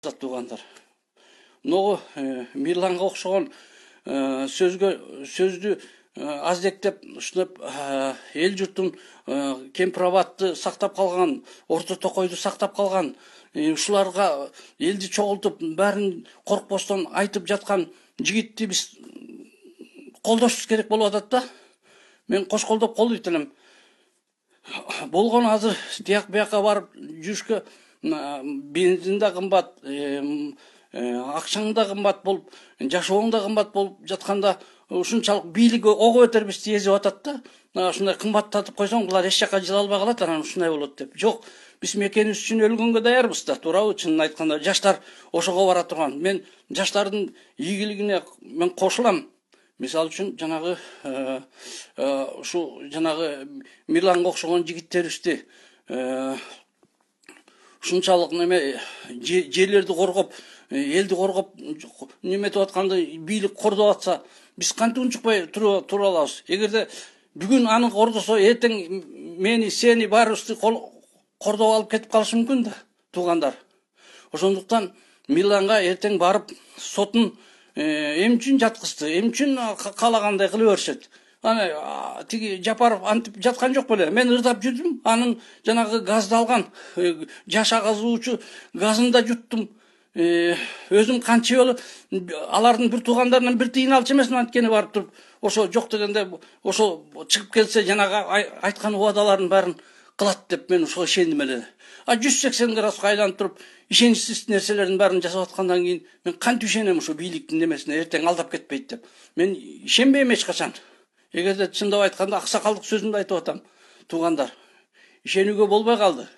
да туугандар. Могу Мирланга окшогон сөздү аздектеп ушунтип эл журттун кемпир абадты сактап калган, орто токойду сактап калган, ушуларга элди чогултуп баарын коркпостон айтып жаткан жигитти биз колдошубуз керек болуп атат да. Мен кош колдоп колдойт элем. Болгон азыр тияк бияка барып жүрүшкө бензин да кымбат, акчаң да кымбат болуп, жашооң да кымбат болуп жатканда ушунчалык бийлик ого өтөрбүз езип атат да. Ушундай кымбаттатып койсоң, булар эч жака жыла албай калат, анан ушундай болот деп. Жок, биз мекенибиз үчүн өлгөнгө даярбыз да, туурабы? Чынын айтканда, жаштар ошого бара турган. Мен жаштардын ийгилигине мен кошулам. Мисалы үчүн жанагы ушу жанагы Мирланга окшогон жигиттерибизди ушунчалык неме жерлерди коргоп, элди коргоп неметип атканды бийлик кордоп атса, биз кантип унчукпай тура алабыз? Эгерде бүгүн аны кордосо, эртең мени, сени баарыбызды кордоп алып кетип калышы мүмкүн да, туугандар. Ошондуктан Мирланга эртең барып сотун эми үчүн жаткызды, эми үчүн каалагандай кыла беришет. Аны тиги Жапаров антип жаткан жок беле. Мен ырдап жүрдүм, анын жанагы газды алган, жаша казуучу газын да жуттум. Өзүм канча жолу алардын бир туугандарынан бир тыйын алчу эмесмин, анткени барып туруп, ошо жок дегенде, ошо чыгып келсе жанагы айткан убадаларын баарын кылат деп мен ошого ишендим эле. 180 градуска айланып туруп, ишеничсиз нерселердин баарын жасап аткандан кийин мен кантип ишенем ошо бийликтин немесине, эртең алдап кетпейт деп. Мен ишенбейм эч качан. Эгерде чындап айтканда аксакалдык сөзүмдү айтып атам, туугандар. Ишенүүгө болбой калды.